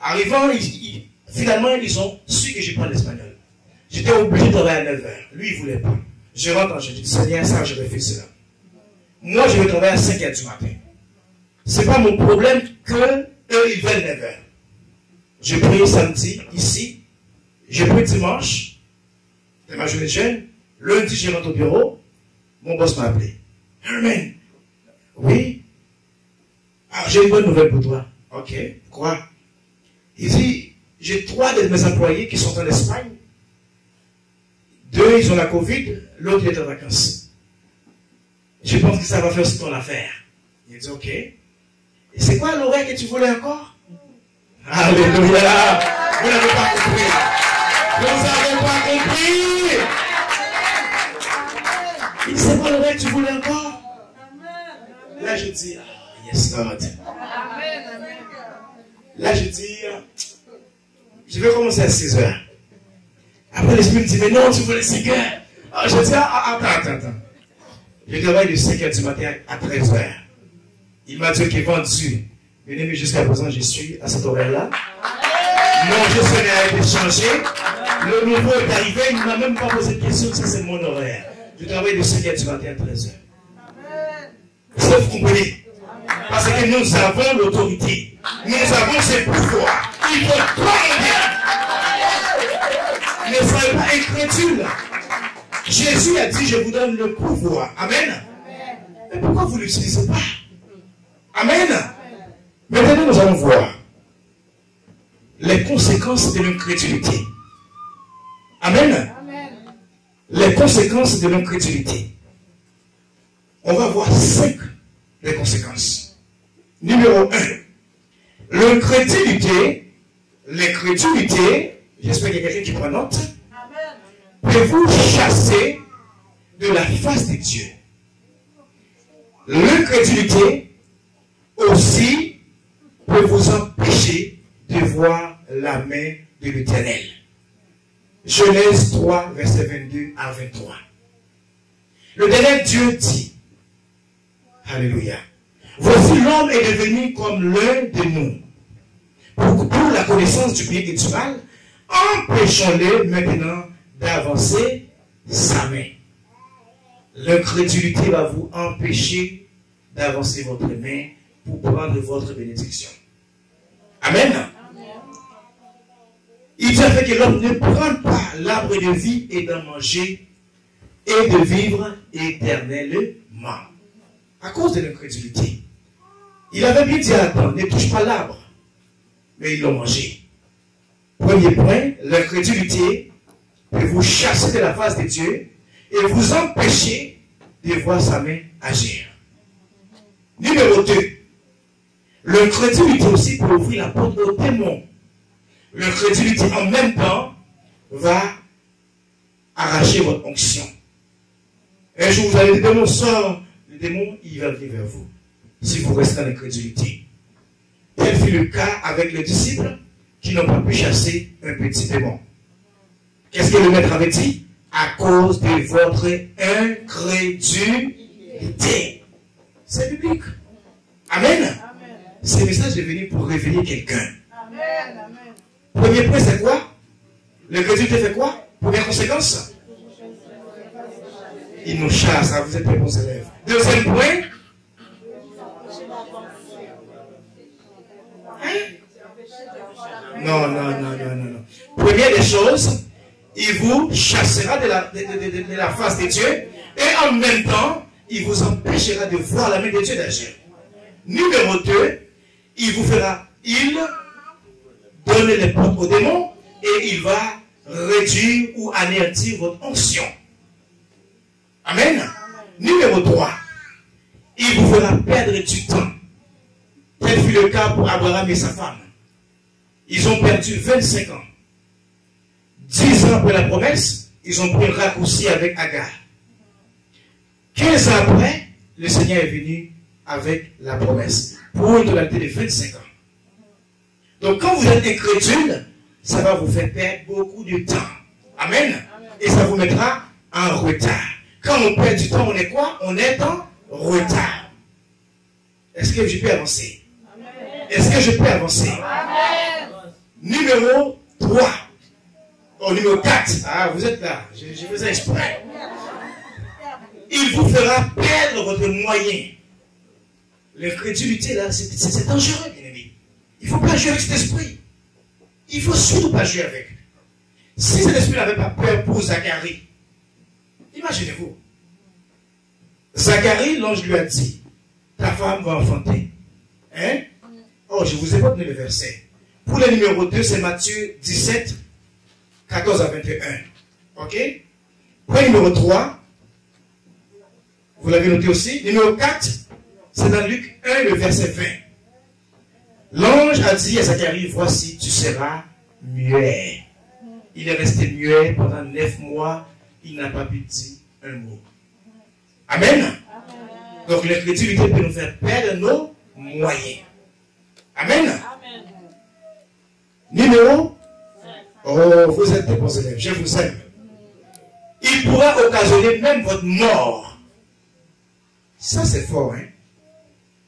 Arrivant, finalement, ils ont su que je parle l'espagnol. J'étais obligé de travailler à 9 h. Lui, il ne voulait pas. Je rentre, je dis, Seigneur, ça, je vais faire cela. Moi, je vais travailler à 5 h du matin. Ce n'est pas mon problème que eux, ils veulent 9 h. Je prie samedi, ici. Je prie dimanche. C'est ma journée jeune. Lundi, je rentre au bureau. Mon boss m'a appelé. Herman. Oui. Alors, j'ai une bonne nouvelle pour toi. Ok. Quoi? Il dit, j'ai 3 de mes employés qui sont en Espagne. 2, ils ont la Covid. L'autre, il est en vacances. Je pense que ça va faire ton affaire. Il dit, ok. Et c'est quoi l'oreille que tu voulais encore? Alléluia. Vous n'avez pas compris. Vous n'avez pas compris. Il dit, c'est quoi l'oreille que tu voulais encore? Là, je dis, yes, God. Là, je dis, je vais commencer à 6 h. Après, l'esprit me dit, mais non, tu voulais 5 h. Je dis, attends. Je travaille de 5 h du matin à 13 h. Il m'a dit qu'il est vendu. Mais jusqu'à présent, je suis à cet horaire-là. Mon gestionnaire a été changé. Le nouveau est arrivé. Il ne m'a même pas posé de question. Ça, c'est mon horaire. Je travaille de 5 h du matin à 13 h. Ça, vous comprenez? Parce que nous avons l'autorité. Nous avons ce pouvoir. Il faut croire. Ne soyez pas incrédules. Jésus a dit, je vous donne le pouvoir. Amen. Mais pourquoi vous ne l'utilisez pas? Amen. Maintenant, nous allons voir les conséquences de l'incrédulité. Amen. Les conséquences de l'incrédulité. On va voir 5 des conséquences. Numéro 1. L'incrédulité, j'espère qu'il y a quelqu'un qui prend note, peut vous chasser de la face de Dieu. L'incrédulité aussi peut vous empêcher de voir la main de l'Éternel. Genèse 3, verset 22 à 23. L'Éternel Dieu dit, alléluia, voici l'homme est devenu comme l'un de nous. Pour la connaissance du bien et du mal, empêchons-le maintenant d'avancer sa main. L'incrédulité va vous empêcher d'avancer votre main pour prendre votre bénédiction. Amen. Il dit fait que l'homme ne prend pas l'arbre de vie et d'en manger et de vivre éternellement. À cause de l'incrédulité. Il avait bien dit à Adam, ne touche pas l'arbre. Mais ils l'ont mangé. Premier point, l'incrédulité peut vous chasser de la face de Dieu et vous empêcher de voir sa main agir. Numéro 2, l'incrédulité aussi peut ouvrir la porte aux démons. L'incrédulité en même temps va arracher votre onction. Un jour vous allez dire, démon sort, le démon il va venir vers vous. Si vous restez dans l'incrédulité. Tel fut le cas avec les disciples qui n'ont pas pu chasser un petit démon. Qu'est-ce que le maître avait dit? À cause de votre incrédulité. C'est biblique. Amen. Amen. Ce message est venu pour réveiller quelqu'un. Premier point, c'est quoi? L'incrédulité fait quoi? Première conséquence? Il nous chasse. Vous êtes très bons élèves. Deuxième point? Non. Première des choses, il vous chassera de la face de Dieu et en même temps, il vous empêchera de voir la main de Dieu d'agir. Numéro 2, il donne les portes aux démons et il va réduire ou anéantir votre onction. Amen. Numéro 3, il vous fera perdre du temps. Tel fut le cas pour Abraham et sa femme. Ils ont perdu 25 ans. 10 ans après la promesse, ils ont pris un raccourci avec Agar. 15 ans après, le Seigneur est venu avec la promesse pour une totalité de 25 ans. Donc quand vous êtes incrédule, ça va vous faire perdre beaucoup de temps. Amen. Et ça vous mettra en retard. Quand on perd du temps, on est quoi? On est en retard. Est-ce que je peux avancer? Est-ce que je peux avancer? Numéro 3. Oh, numéro 4. Ah, vous êtes là. Je faisais exprès. Il vous fera perdre votre moyen. L'incrédulité, là, c'est dangereux, bien aimé. Il ne faut pas jouer avec cet esprit. Il ne faut surtout pas jouer avec. Si cet esprit n'avait pas peur pour Zacharie, imaginez-vous. Zacharie, l'ange lui a dit, ta femme va enfanter. Hein? Oh, je vous ai pas donné le verset. Pour le numéro 2, c'est Matthieu 17, 14 à 21. Ok? Pour le numéro 3, vous l'avez noté aussi. Numéro 4, c'est dans Luc 1, le verset 20. L'ange a dit à Zacharie, voici, tu seras muet. Il est resté muet pendant 9 mois. Il n'a pas pu dire un mot. Amen. Amen. Donc l'incrédulité peut nous faire perdre nos moyens. Amen. Amen. Numéro. Oh, vous êtes des bons élèves. Je vous aime. Il pourra occasionner même votre mort. Ça c'est fort, hein.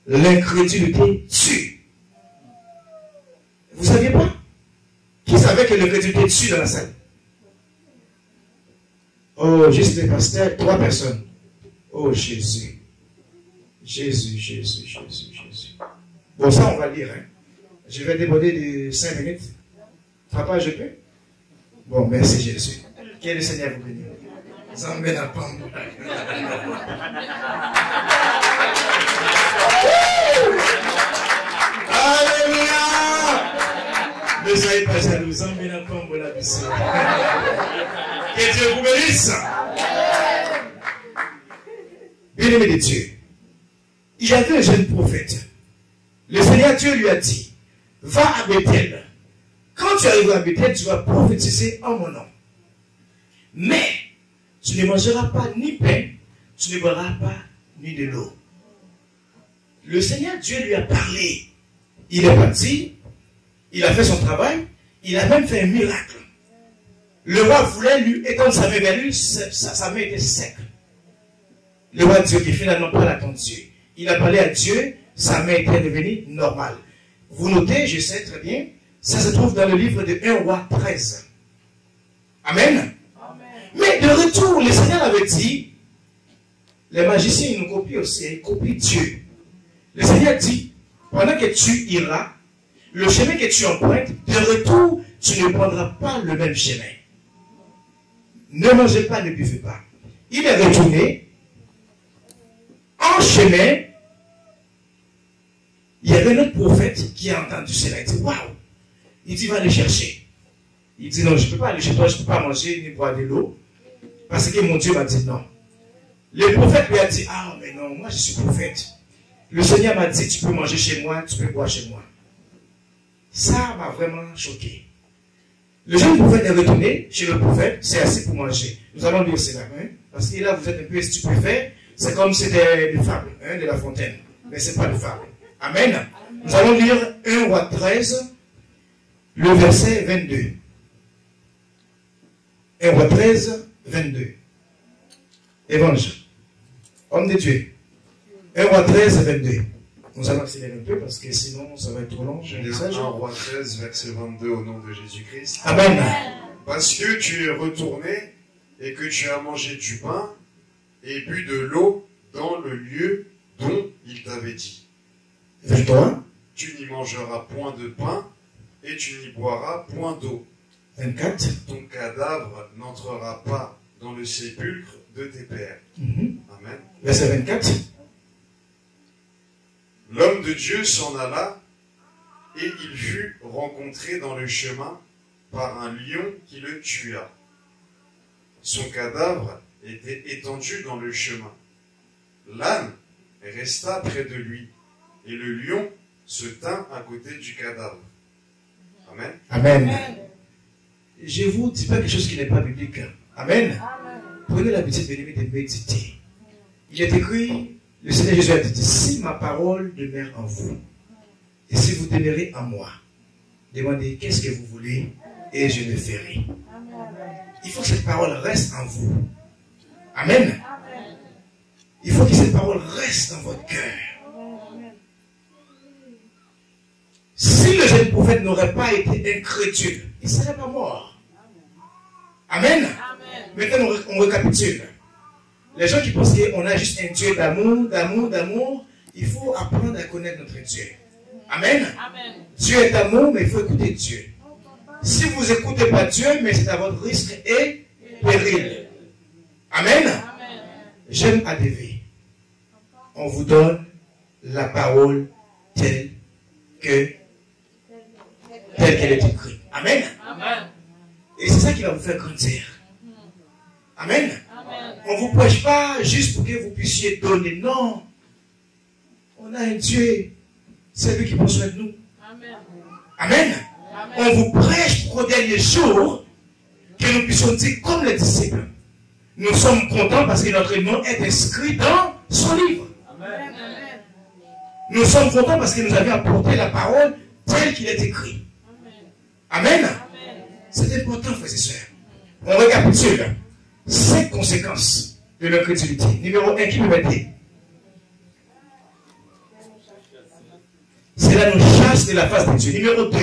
L'incrédulité tue. Vous ne saviez pas? Qui savait que l'incrédulité tue dans la salle? Oh, juste les pasteurs, 3 personnes. Oh, Jésus. Jésus. Bon, ça, on va lire. Hein. Je vais déborder de 5 minutes. Papa, je peux? Bon, merci Jésus. Que le Seigneur vous bénisse. Zambé n'a pas. Alléluia! Ne soyez pas jaloux. Zambé n'a pas la mission. Que Dieu vous bénisse. Bien-aimé de Dieu, il y avait un jeune prophète. Le Seigneur Dieu lui a dit, va à Bethel. Quand tu arriveras à Bethel, tu vas prophétiser en mon nom. Mais tu ne mangeras pas ni pain, tu ne boiras pas ni de l'eau. Le Seigneur Dieu lui a parlé. Il est parti, il a fait son travail, il a même fait un miracle. Le roi voulait lui étendre sa main vers lui, sa main était sec. Le roi Dieu qui finalement pas attendu. Il a parlé à Dieu, sa main était devenue normale. Vous notez, je sais très bien, ça se trouve dans le livre de 1 roi 13. Amen. Amen. Mais de retour, le Seigneur avait dit, les magiciens ils nous copient aussi, ils copient Dieu. Le Seigneur dit, pendant que tu iras, le chemin que tu empruntes, de retour, tu ne prendras pas le même chemin. Ne mangez pas, ne buvez pas. Il est retourné. En chemin, il y avait un autre prophète qui a entendu cela. Il dit, waouh! Il dit, va le chercher. Il dit, non, je ne peux pas aller chez toi, je ne peux pas manger ni boire de l'eau. Parce que mon Dieu m'a dit non. Le prophète lui a dit, ah, mais non, moi je suis prophète. Le Seigneur m'a dit, tu peux manger chez moi, tu peux boire chez moi. Ça m'a vraiment choqué. Le jeune prophète est retourné chez le prophète, c'est assez pour manger. Nous allons lire cela, hein, parce que là vous êtes un peu stupéfaits. C'est comme si c'était des fables, hein, de La Fontaine. Mais ce n'est pas des fables. Amen. Nous allons lire 1 Roi 13, le verset 22. 1 Roi 13, 22. Évangile. Homme de Dieu. 1 Roi 13, 22. Nous allons accélérer un peu parce que sinon ça va être trop long. Je lis 1 Roi 13, verset 22 au nom de Jésus-Christ. Amen. Parce que tu es retourné et que tu as mangé du pain et bu de l'eau dans le lieu dont il t'avait dit. 23. Tu n'y mangeras point de pain et tu n'y boiras point d'eau. 24. Ton cadavre n'entrera pas dans le sépulcre de tes pères. Amen. Verset 24. L'homme de Dieu s'en alla et il fut rencontré dans le chemin par un lion qui le tua. Son cadavre était étendu dans le chemin. L'âne resta près de lui et le lion se tint à côté du cadavre. Amen. Amen. Je vous dis pas quelque chose qui n'est pas biblique. Amen. Prenez l'habitude de méditer. Il est écrit, le Seigneur Jésus a dit, si ma parole demeure en vous, et si vous demeurez en moi, demandez qu'est-ce que vous voulez, et je le ferai. Il faut que cette parole reste en vous. Amen. Il faut que cette parole reste dans votre cœur. Si le jeune prophète n'aurait pas été incrédule, il ne serait pas mort. Amen. Maintenant, on récapitule. Les gens qui pensent qu'on a juste un Dieu d'amour, d'amour, il faut apprendre à connaître notre Dieu. Amen. Dieu est amour, mais il faut écouter Dieu. Si vous n'écoutez pas Dieu, mais c'est à votre risque et péril. Amen. J'aime ADV. On vous donne la parole telle qu'elle est écrite. Amen. Et c'est ça qui va vous faire grandir. Amen. On ne vous prêche pas juste pour que vous puissiez donner. Non. On a un Dieu. C'est lui qui prend soin de nous. Amen. On vous prêche pour au dernier jour que nous puissions dire comme les disciples. Nous sommes contents parce que notre nom est inscrit dans son livre. Nous sommes contents parce que nous avions apporté la parole telle qu'il est écrit. Amen. C'est important, frères et sœurs. On récapitule 5 conséquences de l'incrédulité. Numéro 1, qui peut m'aider? Cela nous chasse de la face de Dieu. Numéro 2.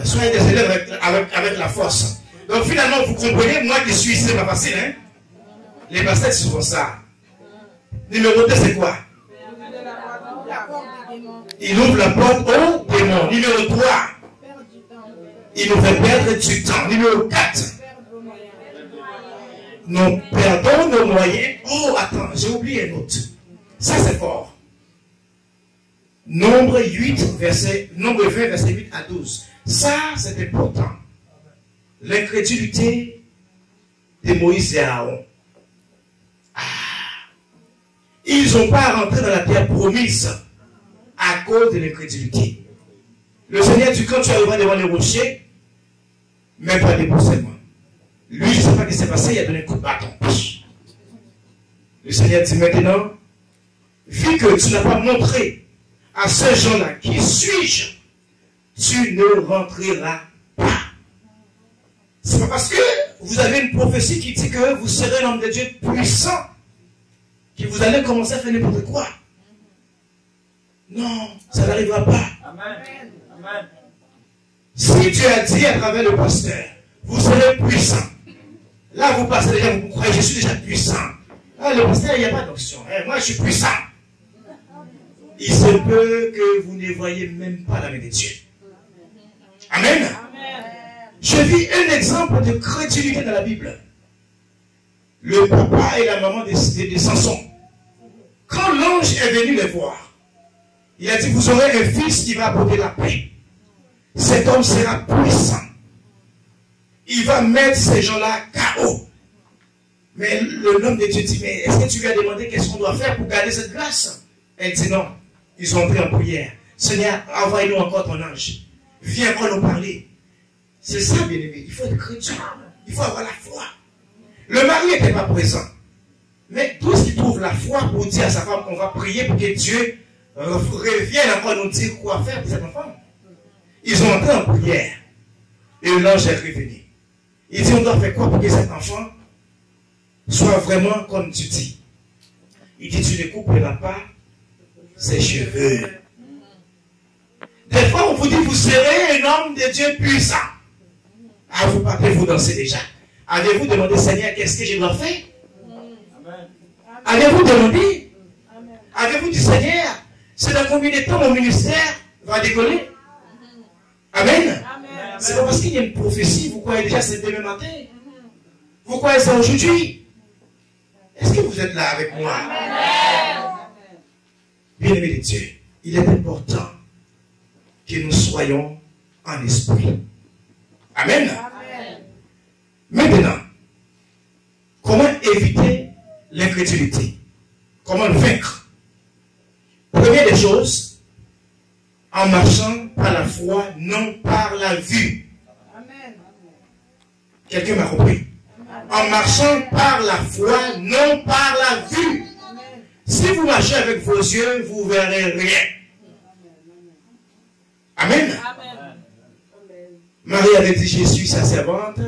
Soyez des élèves avec la force. Donc finalement, vous comprenez, moi qui suis ici, c'est pas facile, hein? Les pasteurs ils font ça. Numéro 2, c'est quoi? Il ouvre la porte aux démons. Numéro 3, il nous fait perdre du temps. Numéro 4, nous perdons nos moyens. Oh, attends, j'ai oublié un autre. Ça, c'est fort. Nombre 20, verset 8 à 12. Ça, c'est important. L'incrédulité de Moïse et Aaron. Ils n'ont pas rentré dans la terre promise à cause de l'incrédulité. Le Seigneur dit, quand tu arriveras devant les rochers, même pas des seulement. Lui, je ne sais pas ce qui s'est passé, il a donné un coup de bâton. Le Seigneur dit maintenant, vu que tu n'as pas montré à ces gens-là qui suis-je, tu ne rentreras pas. C'est pas parce que vous avez une prophétie qui dit que vous serez l'homme de Dieu puissant que vous allez commencer à faire n'importe quoi. Non, ça n'arrivera pas. Amen. Si Dieu a dit à travers le pasteur, vous serez puissant. Là, vous passez déjà, vous croyez, je suis déjà puissant. Ah, le pasteur, il n'y a pas d'option. Moi, je suis puissant. il se peut que vous ne voyez même pas la main de Dieu. Amen. Je vis un exemple de crédulité dans la Bible. Le papa et la maman de Samson. Quand l'ange est venu les voir, il a dit, vous aurez un fils qui va apporter la paix. Cet homme sera puissant. Il va mettre ces gens-là KO. Mais l'homme de Dieu dit, mais est-ce que tu lui as demandé qu'est-ce qu'on doit faire pour garder cette grâce? Elle dit non. Ils ont pris en prière. Seigneur, envoie-nous encore ton ange. Viens encore nous parler. C'est ça, bien-aimé. Il faut être chrétien. Il faut avoir la foi. Le mari n'était pas présent. Mais tous qui trouvent la foi pour dire à sa femme qu'on va prier pour que Dieu revienne encore nous dire quoi faire pour cette enfant. Ils ont entré en prière. Et l'ange est revenu. Il dit, on doit faire quoi pour que cet enfant soit vraiment comme tu dis. Il dit, tu ne couperas pas ses cheveux. Des fois, on vous dit, vous serez un homme de Dieu puissant. Ah, vous partez, vous dansez déjà. Avez-vous demandé, Seigneur, qu'est-ce que je dois faire? Avez-vous demandé? Avez-vous dit, Seigneur, c'est dans combien de temps mon ministère va décoller? Amen. C'est pas parce qu'il y a une prophétie, vous croyez déjà c'est demain matin. Vous croyez c'est aujourd'hui. Est-ce que vous êtes là avec moi? Bien-aimés de Dieu, il est important que nous soyons en esprit. Amen. Maintenant, comment éviter l'incrédulité? Comment le vaincre? Première des choses, en marchant par la foi, non par la vue. Quelqu'un m'a compris? En marchant par la foi, non par la vue. Si vous marchez avec vos yeux, vous ne verrez rien. Amen. Marie avait dit, je suis sa servante,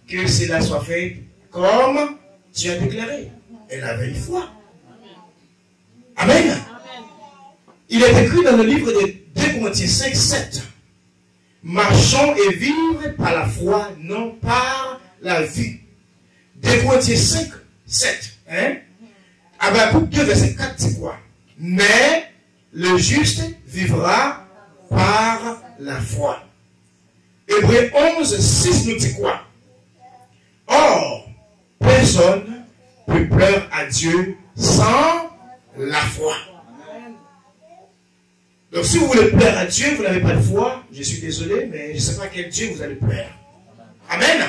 que cela soit fait comme tu as déclaré. Elle avait une foi. Amen. Il est écrit dans le livre de 2 Corinthiens 5, 7. Marchons et vivre par la foi, non par la vue. 2 Corinthiens 5, 7. Habakkuk 2, verset 4, c'est quoi? Mais le juste vivra par la foi. Hébreux 11, 6 nous dit quoi? Or, personne ne peut plaire à Dieu sans la foi. Donc si vous voulez plaire à Dieu, vous n'avez pas de foi, je suis désolé, mais je ne sais pas quel Dieu vous allez plaire. Amen.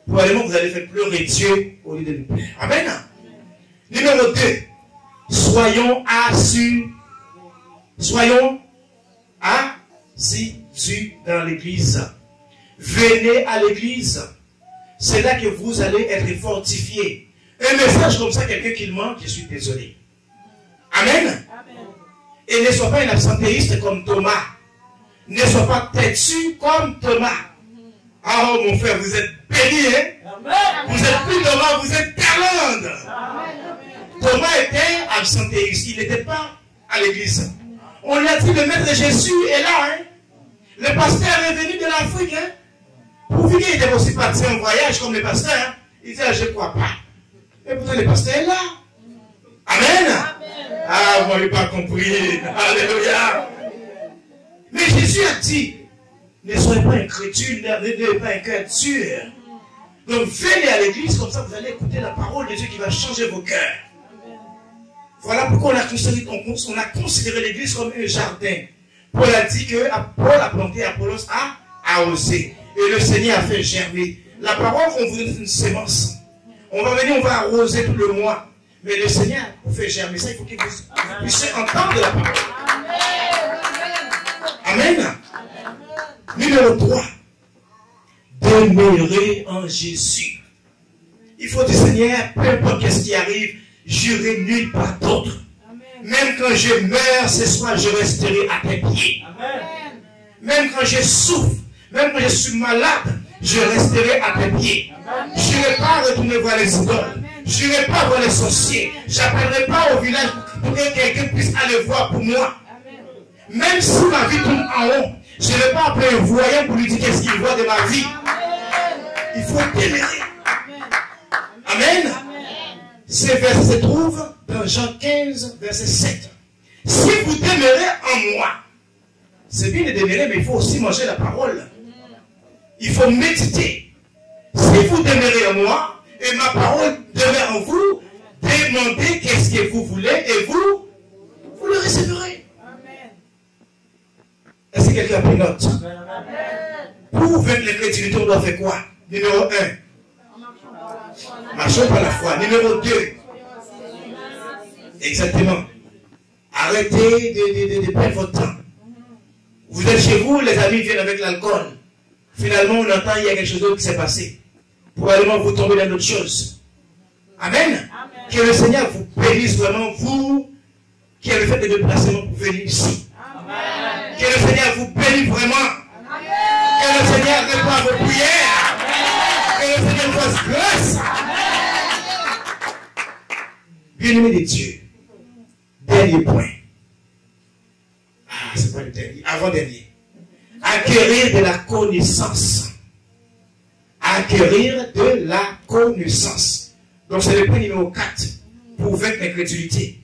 Probablement vous allez faire pleurer Dieu au lieu de nous plaire. Amen. Numéro 2. Soyons assidus dans l'église. Venez à l'église. C'est là que vous allez être fortifiés. Un message comme ça, quelqu'un qui le manque, je suis désolé. Amen. Et ne sois pas un absentéiste comme Thomas. Ne sois pas têtu comme Thomas. Ah, oh, mon frère, vous êtes béni, hein? Vous êtes plus Thomas, vous êtes Carlande. Thomas était absentéiste. Il n'était pas à l'église. On lui a dit, le maître Jésus est là, hein? Le pasteur est venu de l'Afrique, hein? Pourvu qu'il était aussi parti en voyage comme le pasteur, hein? Il dit, ah, je ne crois pas. Et pourtant, le pasteur est là. Amen. Ah, vous n'avez pas compris. Alléluia. Mais Jésus a dit, ne soyez pas incrédules, n'ayez pas un cœur dur. Donc venez à l'église, comme ça vous allez écouter la parole de Dieu qui va changer vos cœurs. Voilà pourquoi on a considéré l'église comme un jardin. Paul a dit que Paul a planté, Apollos a arrosé. Et le Seigneur a fait germer. La parole qu'on vous donne une sémence. On va venir, on va arroser tout le mois. Mais le Seigneur, pour faire germer ça, il faut que vous puissiez entendre la parole. Amen. Numéro 3. Demeurer en Jésus. Il faut dire, Seigneur, peu importe ce qui arrive, j'irai nulle part d'autre. Même quand je meurs ce soir, je resterai à tes pieds. Même quand je souffre, même quand je suis malade, je resterai à tes pieds. Je n'irai pas retourner voir les idoles. Je n'irai pas voir les sorciers. Je n'appellerai pas au village pour que quelqu'un puisse aller voir pour moi. Même si ma vie tourne en haut, je ne vais pas appeler un voyant pour lui dire qu'est-ce qu'il voit de ma vie. Il faut demeurer. Amen. Ces versets se trouvent dans Jean 15, verset 7. Si vous demeurez en moi, c'est bien de demeurer, mais il faut aussi manger la parole. Il faut méditer. Si vous demeurez en moi, et ma parole demeure en vous, demandez qu'est-ce que vous voulez, et vous le recevrez. Est-ce que quelqu'un a pris note? Pour vaincre l'incrédulité, on doit faire quoi? Numéro 1. Marchons par la foi. Numéro 2. Exactement. Arrêtez de perdre votre temps. Vous êtes chez vous, les amis viennent avec l'alcool. Finalement, on entend qu'il y a quelque chose d'autre qui s'est passé. Probablement, vous tombez dans d'autres choses. Amen. Amen. Que le Seigneur vous bénisse vraiment, vous qui avez fait des déplacements pour venir ici. Amen. Que le Seigneur vous bénisse vraiment. Amen. Que le Seigneur réponde à vos prières. Amen. Que le Seigneur vous fasse grâce. Bien-aimés de Dieu. Dernier point. Ah, c'est pas le dernier. Avant-dernier. Acquérir de la connaissance. Acquérir de la connaissance. Donc c'est le point numéro 4 pour vaincre l'incrédulité.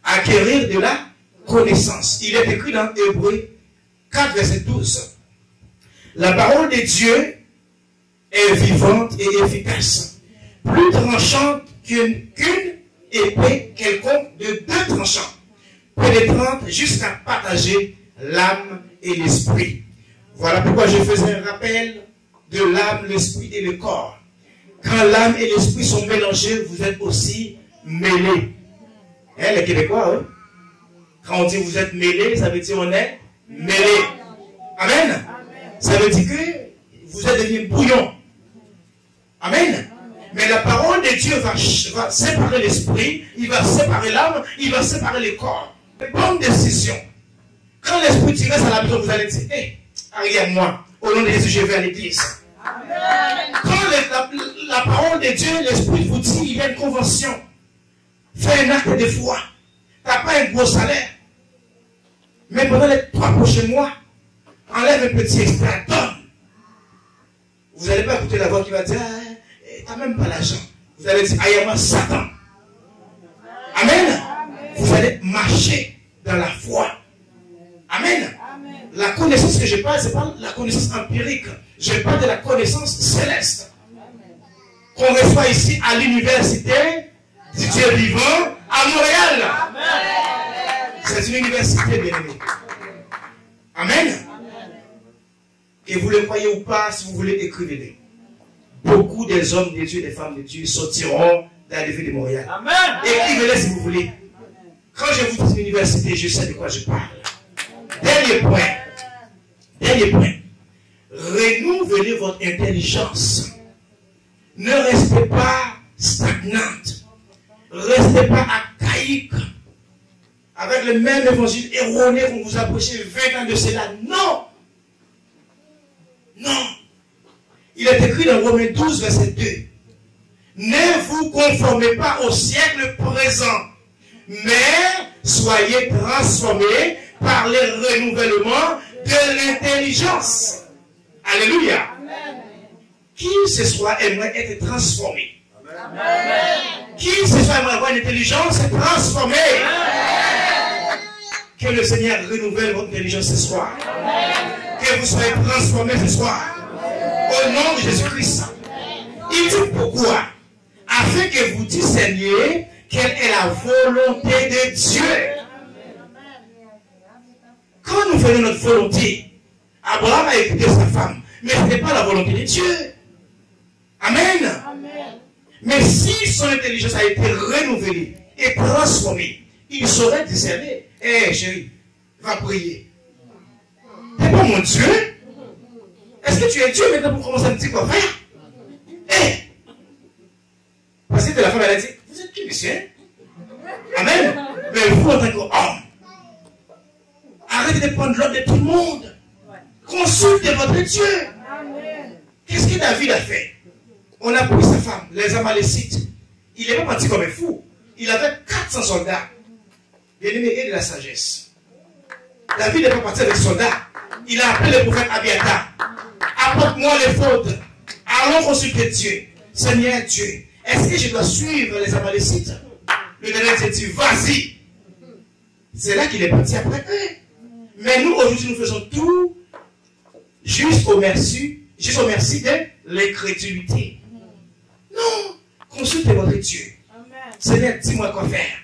Acquérir de la connaissance. Il est écrit dans Hébreux 4, verset 12. La parole de Dieu est vivante et efficace. Plus tranchante qu'une épée quelconque de 2 tranchants. Pénétrante jusqu'à partager l'âme et l'esprit. Voilà pourquoi je faisais un rappel de l'âme, l'esprit et le corps. Quand l'âme et l'esprit sont mélangés, vous êtes aussi mêlés. Hein, les Québécois, hein? Quand on dit vous êtes mêlés, ça veut dire on est mêlés. Amen. Amen. Ça veut dire que vous êtes devenus bouillon. Amen. Mais la parole de Dieu va séparer l'esprit, il va séparer l'âme, il va séparer le corps. Bonne décision. Quand l'esprit tu restes à la maison, vous allez dire, hé, regarde-moi, au nom de Jésus, je vais à l'église. Quand la parole de Dieu, l'esprit vous dit, il y a une convention. Fais un acte de foi. Tu n'as pas un gros salaire. Mais pendant les 3 prochains mois, enlève un petit extrait, donne. Vous n'allez pas écouter la voix qui va dire, tu n'as même pas l'argent. Vous allez dire, aïe, Satan. Amen. Vous allez marcher dans la foi. Amen. Amen. La connaissance que je parle, ce n'est pas la connaissance empirique. Je parle de la connaissance céleste. Qu'on reçoit ici à l'université du Dieu vivant à Montréal. C'est une université, bien aimée. Amen. Amen. Que vous le croyez ou pas, si vous voulez, écrivez-le. Beaucoup des hommes de Dieu et des femmes de Dieu sortiront de la ville de Montréal. Écrivez-le si vous voulez. Quand je vous dis université, je sais de quoi je parle. Dernier point. Dernier point. Renouvelez votre intelligence. Ne restez pas stagnante. Restez pas archaïque. Avec le même évangile erroné qu'on vous a prêché 20 ans de cela. Non. Non. Il est écrit dans Romains 12, verset 2. Ne vous conformez pas au siècle présent, mais soyez transformés par le renouvellement de l'intelligence. Alléluia. Amen. Qui ce soit aimerait être transformé? Amen. Qui ce soit aimerait avoir une intelligence transformée? Amen. Que le Seigneur renouvelle votre intelligence ce soir. Amen. Que vous soyez transformés ce soir. Au nom de Jésus-Christ. Il dit pourquoi? Afin que vous discerniez quelle est la volonté de Dieu. Quand nous faisons notre volonté, Abraham a écouté sa femme, mais ce n'est pas la volonté de Dieu. Amen. Amen. Mais si son intelligence a été renouvelée et transformée, il saurait discerner. Hé chérie, va prier. T'es pas mon Dieu? Est-ce que tu es Dieu maintenant pour commencer à me dire quoi faire? Hé! Parce que la femme, elle a dit, vous êtes qui, monsieur? Amen. Mais vous, en tant qu'homme, arrêtez de prendre l'ordre de tout le monde. Consultez votre Dieu. Qu'est-ce que David a fait? On a pris sa femme, les Amalécites. Il n'est pas parti comme un fou. Il avait 400 soldats. Bien-aimé, et de la sagesse. David n'est pas parti avec soldats. Il a appelé le prophète Abiathar. Apporte-moi les fautes. Allons consulter Dieu. Seigneur Dieu, est-ce que je dois suivre les Amalécites? Le dernier dit, vas-y. C'est là qu'il est parti après eux. Mais nous, aujourd'hui, nous faisons tout juste au merci de l'incrédulité. Non, consultez votre Dieu. Seigneur, dis-moi quoi faire.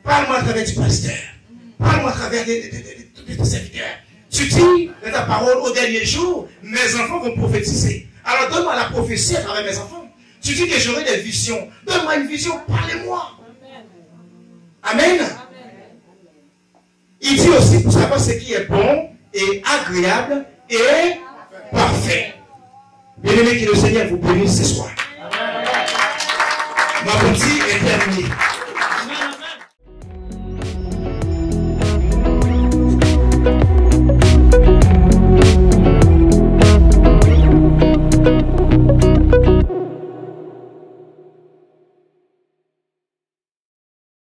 Parle-moi à travers du pasteur. Parle-moi à travers de tes serviteurs. Tu dis dans ta parole au dernier jour, mes enfants vont prophétiser. Alors donne-moi la prophétie à travers mes enfants. Tu dis que j'aurai des visions. Donne-moi une vision, parlez-moi. Amen. Il dit aussi pour savoir ce qui est bon et agréable et parfait. Bien-aimé, que le Seigneur vous bénisse ce soir. Ma petite est terminée.